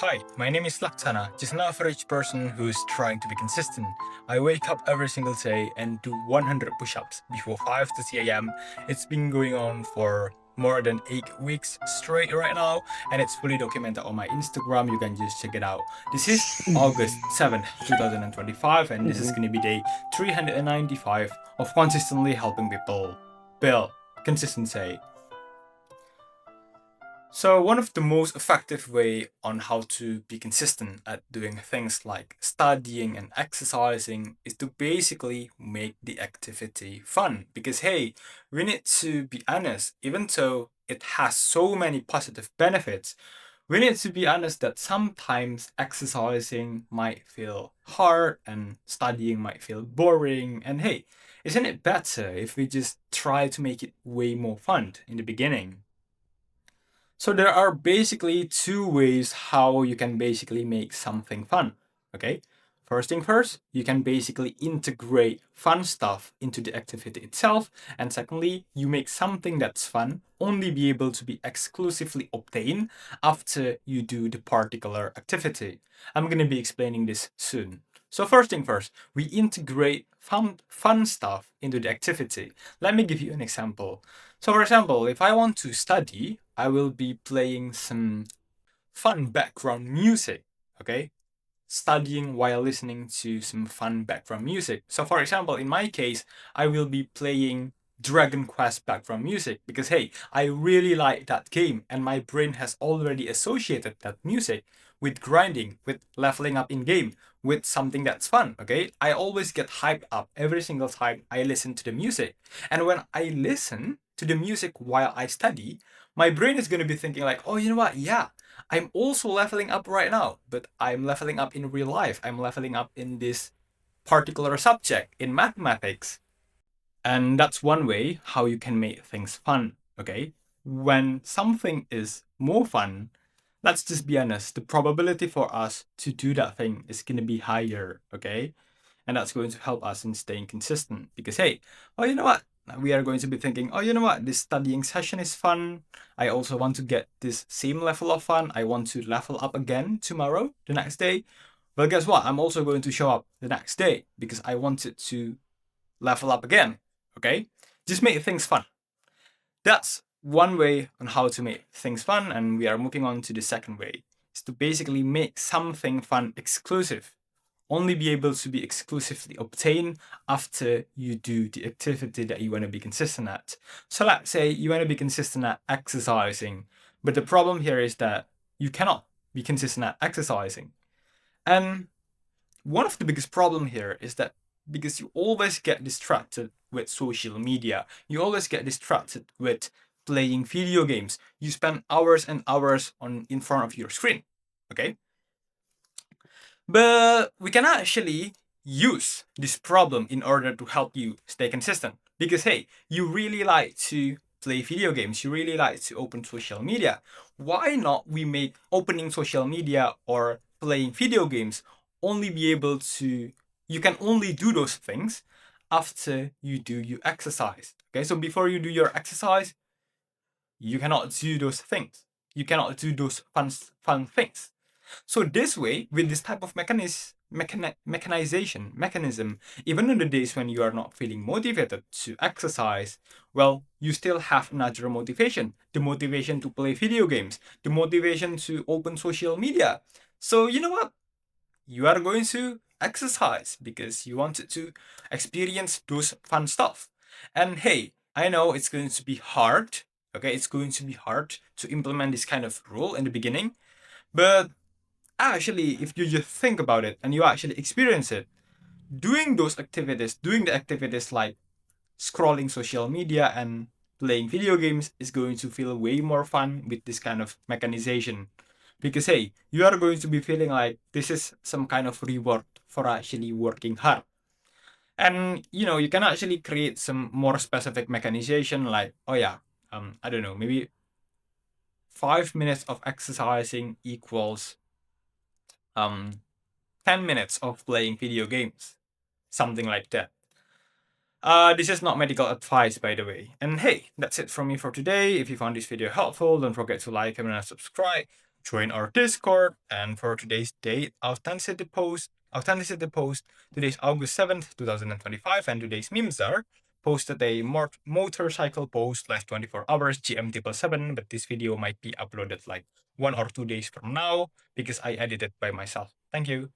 Hi, my name is Laksana, just an average person who's trying to be consistent. I wake up every single day and do 100 push ups before 5:30 am. It's been going on for more than 8 weeks straight right now, and it's fully documented on my Instagram. You can just check it out. This is August 7th, 2025, and this is going to be day 395 of consistently helping people build consistency. So one of the most effective way on how to be consistent at doing things like studying and exercising is to basically make the activity fun. Because hey, we need to be honest, even though it has so many positive benefits, we need to be honest that sometimes exercising might feel hard and studying might feel boring. And hey, isn't it better if we just try to make it way more fun in the beginning? So there are basically two ways how you can basically make something fun. Okay. First thing first, you can basically integrate fun stuff into the activity itself. And secondly, you make something that's fun only be able to be exclusively obtained after you do the particular activity. I'm going to be explaining this soon. So first thing first, we integrate fun stuff into the activity. Let me give you an example. So for example, if I want to study, I will be playing some fun background music, okay? Studying while listening to some fun background music. So for example, in my case, I will be playing Dragon Quest background music because hey, I really like that game and my brain has already associated that music with grinding, with leveling up in game, with something that's fun, okay? I always get hyped up every single time I listen to the music. And when I listen to the music while I study, my brain is going to be thinking like, "Oh, you know what? Yeah, I'm also leveling up right now, but I'm leveling up in real life. I'm leveling up in this particular subject in mathematics." And that's one way how you can make things fun, okay? When something is more fun, let's just be honest, the probability for us to do that thing is going to be higher, okay? And that's going to help us in staying consistent because, hey, oh, you know what? We are going to be thinking, oh, you know what? This studying session is fun. I also want to get this same level of fun. I want to level up again tomorrow, the next day. Well, guess what? I'm also going to show up the next day because I wanted to level up again. Okay? Just make things fun. That's one way on how to make things fun. And we are moving on to the second way. Is to basically make something fun exclusive only be able to be exclusively obtained after you do the activity that you want to be consistent at. So let's say you want to be consistent at exercising, but the problem here is that you cannot be consistent at exercising. And one of the biggest problem here is that because you always get distracted with social media, you always get distracted with playing video games. You spend hours and hours on in front of your screen. Okay? But we can actually use this problem in order to help you stay consistent. Because hey, you really like to play video games, you really like to open social media. Why not we make opening social media or playing video games only be able to you can only do those things after you do your exercise. Okay, so before you do your exercise, you cannot do those things. You cannot do those fun things. So this way, with this type of mechanization mechanism, even on the days when you are not feeling motivated to exercise, well, you still have another motivation. The motivation to play video games, the motivation to open social media. So you know what? You are going to exercise because you wanted to experience those fun stuff. And hey, I know it's going to be hard. Okay, it's going to be hard to implement this kind of rule in the beginning, but actually, if you just think about it and you actually experience it, doing the activities like scrolling social media and playing video games is going to feel way more fun with this kind of mechanization. Because hey, you are going to be feeling like this is some kind of reward for actually working hard. And you can actually create some more specific mechanization like, oh yeah, I don't know, maybe 5 minutes of exercising equals um 10 minutes of playing video games. Something like that. This is not medical advice, by the way. And hey, that's it from me for today. If you found this video helpful, don't forget to like, comment, and subscribe. join our Discord. And for today's date, authenticity post, today's August 7th, 2025, and today's memes are posted a motorcycle post last 24 hours GMT +7, but this video might be uploaded like 1 or 2 days from now because I edited by myself. Thank you.